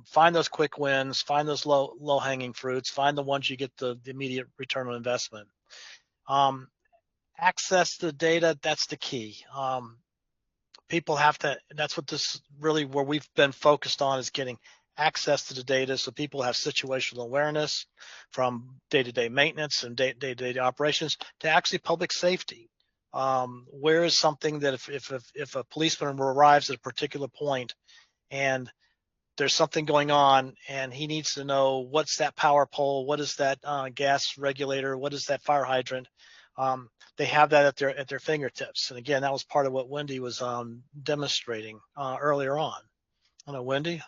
find those quick wins, find those low-hanging fruits, find the ones you get the immediate return on investment. Access to the data, that's the key. People have to, that's what this really, where we've been focused on, is getting access to the data so people have situational awareness from day-to-day maintenance and day-to-day operations to actually public safety. Where is something that if a policeman arrives at a particular point and there's something going on and he needs to know what's that power pole, what is that gas regulator, what is that fire hydrant, they have that at their fingertips. And again, that was part of what Wendy was demonstrating earlier on. I don't know, Wendy?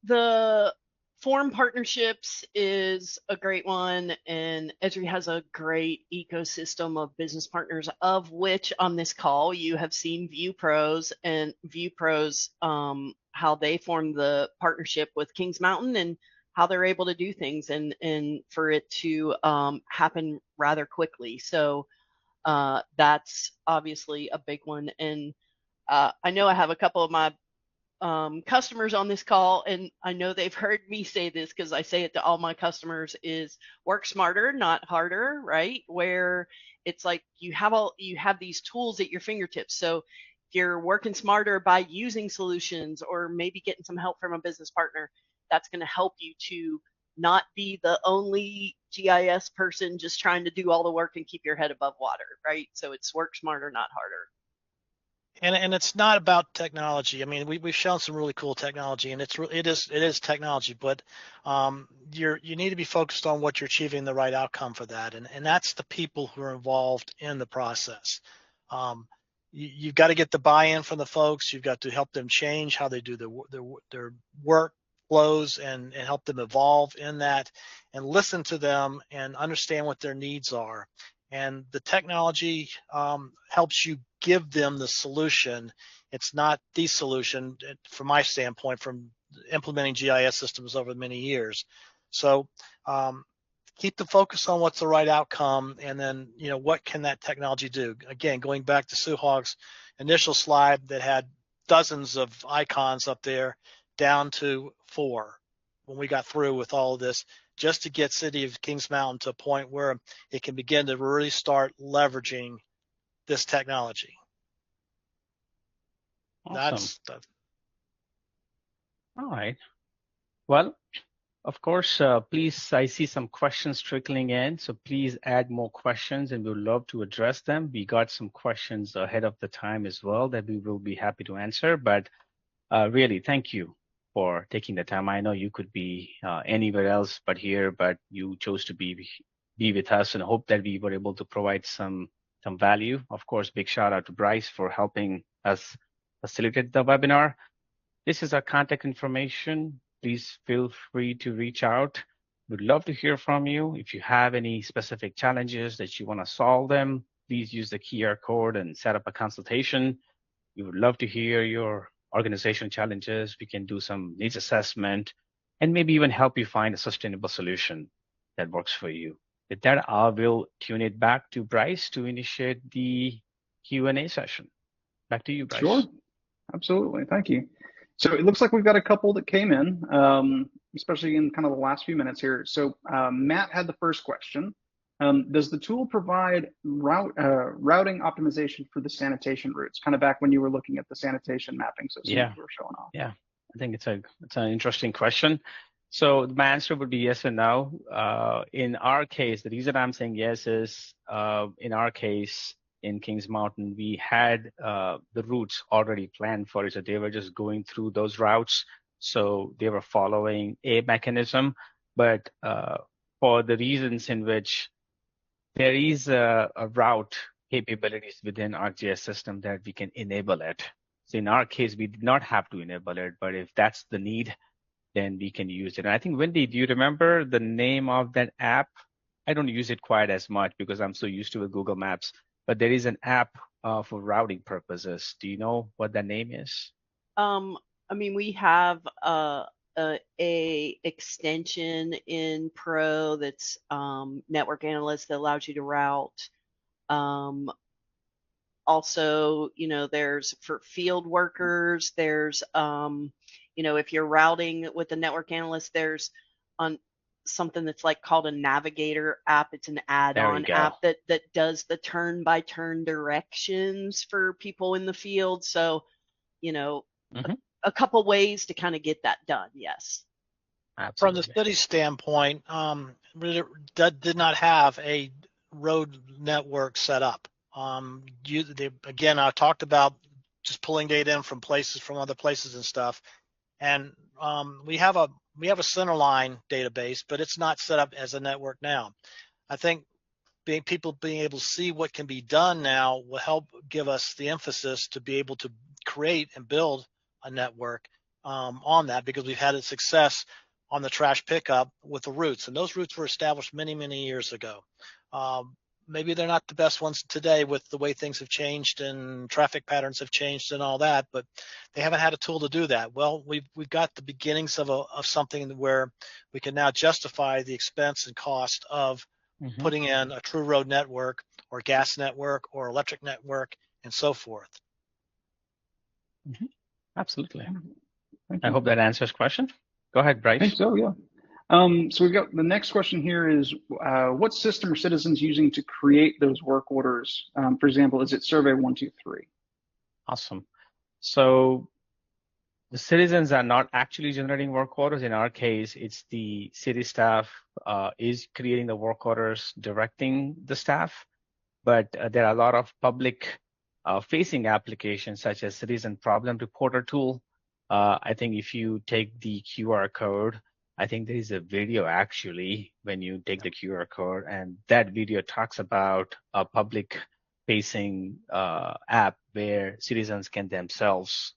The form partnerships is a great one, and Esri has a great ecosystem of business partners, of which on this call you have seen ViewPros, and ViewPros, how they form the partnership with Kings Mountain and how they're able to do things and for it to happen rather quickly. So that's obviously a big one. And I know I have a couple of my customers on this call, and I know they've heard me say this because I say it to all my customers, is work smarter, not harder, right? Where it's like you have these tools at your fingertips. So if you're working smarter by using solutions or maybe getting some help from a business partner, that's going to help you to not be the only GIS person just trying to do all the work and keep your head above water, right? So it's work smarter, not harder. And it's not about technology. I mean, we've shown some really cool technology, and it is technology, but you need to be focused on what you're achieving, the right outcome for that, and that's the people who are involved in the process. You've got to get the buy-in from the folks. You've got to help them change how they do their work flows and help them evolve in that, and listen to them and understand what their needs are. And the technology helps you give them the solution. It's not the solution from my standpoint, from implementing GIS systems over many years. So keep the focus on what's the right outcome, and then what can that technology do? Again, going back to Suhag's initial slide that had dozens of icons up there, down to 4 when we got through with all of this, just to get City of Kings Mountain to a point where it can begin to really start leveraging this technology. Awesome. That's all right. Well, of course, please, I see some questions trickling in, so please add more questions and we'd love to address them. We got some questions ahead of the time as well that we will be happy to answer, but really, thank you for taking the time. I know you could be anywhere else but here, but you chose to be with us, and hope that we were able to provide some value. Of course, big shout out to Bryce for helping us facilitate the webinar. This is our contact information. Please feel free to reach out. We'd love to hear from you. If you have any specific challenges that you want to solve them, please use the QR code and set up a consultation. We would love to hear your organizational challenges. We can do some needs assessment and maybe even help you find a sustainable solution that works for you. With that, I will tune it back to Bryce to initiate the Q&A session. Back to you, Bryce. Sure, absolutely. Thank you. So it looks like we've got a couple that came in, especially in kind of the last few minutes here. So Matt had the first question. Does the tool provide routing optimization for the sanitation routes? Kind of back when you were looking at the sanitation mapping system that you were showing off. Yeah, I think it's an interesting question. So my answer would be yes and no. In our case, the reason I'm saying yes is in our case, in Kings Mountain, we had the routes already planned for it. So they were just going through those routes. So they were following a mechanism. But for the reasons in which there is a route capabilities within our GIS system that we can enable it. So in our case, we did not have to enable it, but if that's the need, then we can use it. And I think, Wendy, do you remember the name of that app? I don't use it quite as much because I'm so used to Google Maps, but there is an app for routing purposes. Do you know what that name is? I mean, we have a extension in Pro that's Network Analyst that allows you to route. Also, you know, there's for field workers, there's, you know, if you're routing with the Network Analyst, there's on something that's like called a navigator app. It's an add-on app that does the turn-by-turn directions for people in the field. So, you know, a couple ways to kind of get that done. Yes. Absolutely. From the city standpoint, that did not have a road network set up. Again, I talked about just pulling data in from other places and stuff. And we have a centerline database, but it's not set up as a network now. I think people being able to see what can be done now will help give us the emphasis to be able to create and build a network on that, because we've had a success on the trash pickup with the routes, and those routes were established many, many years ago. Maybe they're not the best ones today with the way things have changed and traffic patterns have changed and all that, but they haven't had a tool to do that. Well, we've got the beginnings of something where we can now justify the expense and cost of putting in a true road network or gas network or electric network and so forth. Absolutely. I hope that answers the question. Go ahead, Bryce. I think so, yeah. So we've got the next question here is, what system are citizens using to create those work orders? For example, is it Survey 123? Awesome. So the citizens are not actually generating work orders. In our case, it's the city staff is creating the work orders, directing the staff. But there are a lot of public facing applications such as Citizen Problem Reporter tool. I think if you take the QR code, I think there is a video actually when you take the QR code, and that video talks about a public facing app where citizens can themselves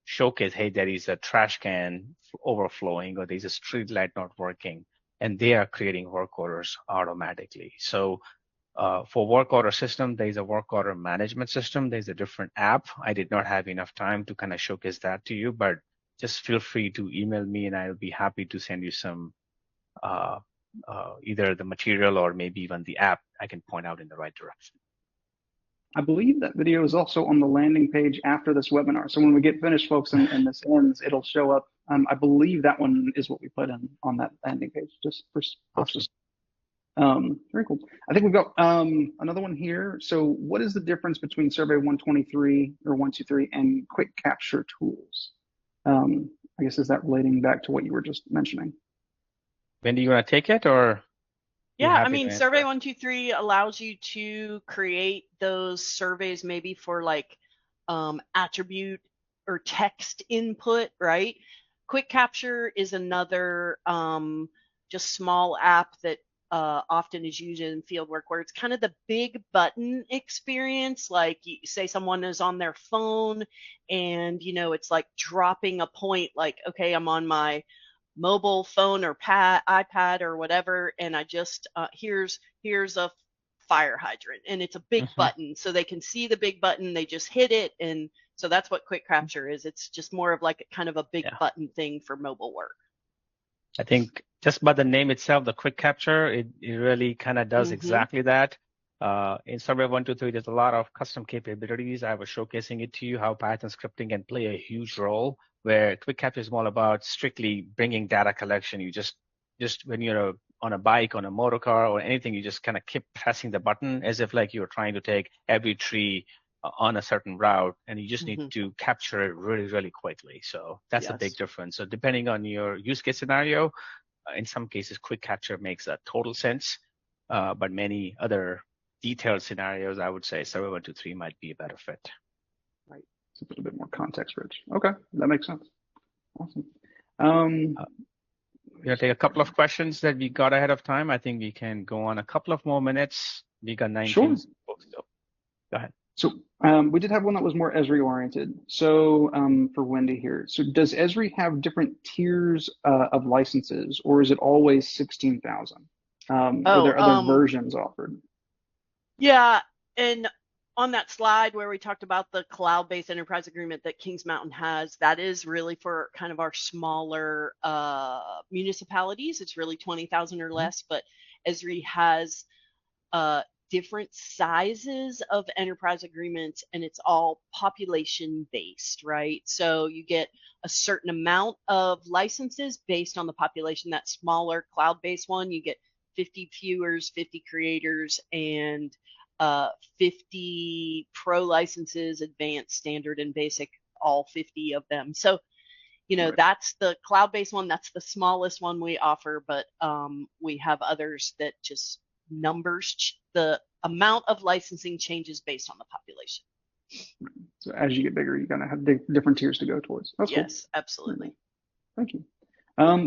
showcase, hey, there is a trash can overflowing or there's a street light not working, and they are creating work orders automatically. So for work order system, there's a work order management system. There's a different app. I did not have enough time to kind of showcase that to you, but just feel free to email me and I'll be happy to send you some either the material or maybe even the app I can point out in the right direction. I believe that video is also on the landing page after this webinar. So when we get finished, folks, and this ends, it'll show up. I believe that one is what we put in on that landing page, just for purposes. Very cool. I think we've got another one here. So what is the difference between Survey 123 or 123 and quick capture tools? I guess, is that relating back to what you were just mentioning? Wendy, you want to take it or? Yeah, I mean, Survey 123 allows you to create those surveys maybe for like attribute or text input, right? Quick capture is another just small app that often is used in field work where it's kind of the big button experience. Like you say someone is on their phone and, you know, it's like dropping a point like, okay, I'm on my mobile phone or iPad or whatever, and I just here's a fire hydrant, and it's a big button, so they can see the big button, they just hit it, and so that's what quick capture is. It's just more of like a kind of a big button thing for mobile work. I think just by the name itself, the quick capture, it really kind of does exactly that. In Survey 123, there's a lot of custom capabilities. I was showcasing it to you how Python scripting can play a huge role, where quick capture is more about strictly bringing data collection. You just when you're on a bike, on a motor car, or anything, you just kind of keep pressing the button as if like you're trying to take every tree on a certain route, and you just need to capture it really, really quickly. So that's a big difference. So depending on your use case scenario, in some cases, quick capture makes a total sense, but many other detailed scenarios, I would say Survey 123 might be a better fit. Right. It's a little bit more context rich. Okay, that makes sense. Awesome. We're going to take a couple of questions that we got ahead of time. I think we can go on a couple of more minutes. We got 19 folks still. Go ahead. So we did have one that was more Esri oriented. So for Wendy here, so does Esri have different tiers of licenses, or is it always 16,000? Are there other versions offered? Yeah, and on that slide where we talked about the cloud-based enterprise agreement that Kings Mountain has, that is really for kind of our smaller municipalities. It's really 20,000 or less, but Esri has different sizes of enterprise agreements, and it's all population based, right? So you get a certain amount of licenses based on the population. That smaller cloud-based one, you get 50 viewers, 50 creators, and 50 pro licenses, advanced, standard, and basic, all 50 of them. So, you know, that's the cloud-based one. That's the smallest one we offer, but we have others that just numbers, the amount of licensing changes based on the population. So as you get bigger, you're going to have different tiers to go towards. That's cool. Yes, absolutely. Thank you.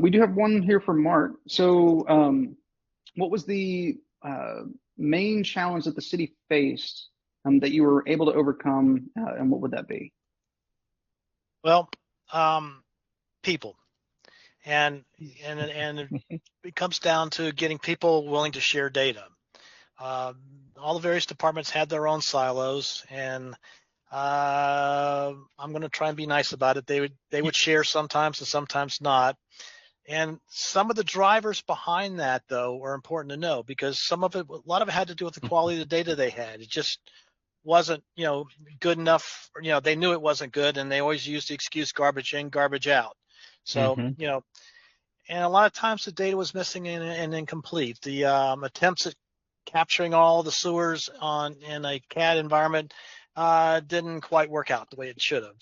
We do have one here from Mark. So what was the main challenge that the city faced that you were able to overcome, and what would that be? Well, people. And it comes down to getting people willing to share data. All the various departments had their own silos, and I'm going to try and be nice about it. They would share sometimes and sometimes not. And some of the drivers behind that, though, were important to know, because some of it, a lot of it had to do with the quality of the data they had. It just wasn't, you know, good enough. You know, they knew it wasn't good, and they always used the excuse garbage in, garbage out. So, you know, and a lot of times the data was missing and incomplete. The attempts at capturing all the sewers in a CAD environment didn't quite work out the way it should have.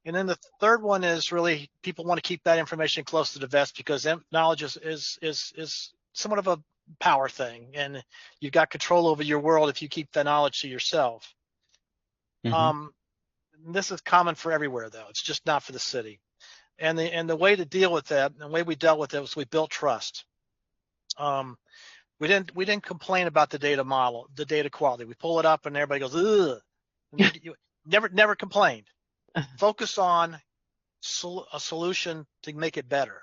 And then the third one is really people want to keep that information close to the vest, because knowledge is somewhat of a power thing, and you've got control over your world if you keep the knowledge to yourself. This is common for everywhere, though. It's just not for the city. And the way to deal with that, and the way we dealt with it, was we built trust. We didn't complain about the data model, the data quality. We pull it up and everybody goes, ugh. You never complained. Focus on a solution to make it better.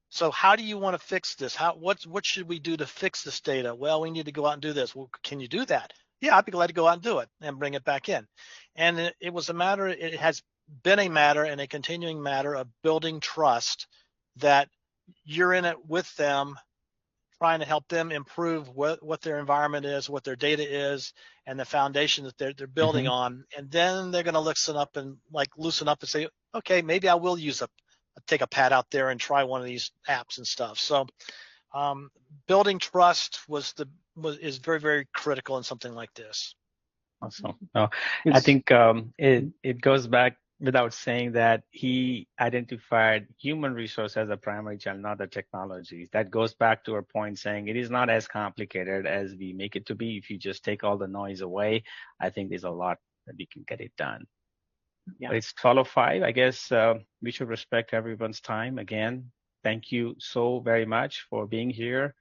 So how do you want to fix this? What should we do to fix this data? Well, we need to go out and do this. Well, can you do that? Yeah, I'd be glad to go out and do it and bring it back in. And it was a matter, it has been a matter and a continuing matter of building trust, that you're in it with them, trying to help them improve what their environment is, what their data is, and the foundation that they're building on. And then they're going to loosen up and say, okay, maybe I will take a pad out there and try one of these apps and stuff. So building trust is very, very critical in something like this. Awesome. I think it goes back without saying that he identified human resource as a primary challenge, not the technologies. That goes back to our point saying it is not as complicated as we make it to be. If you just take all the noise away, I think there's a lot that we can get it done. Yeah. But it's 12:05. I guess we should respect everyone's time. Again, thank you so very much for being here.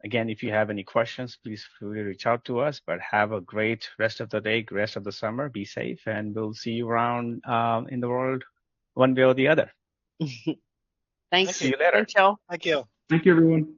Again, if you have any questions, please feel free to reach out to us, but have a great rest of the day, rest of the summer. Be safe, and we'll see you around in the world one way or the other. Thanks. See you later. Thanks, y'all. Thank you. Thank you, everyone.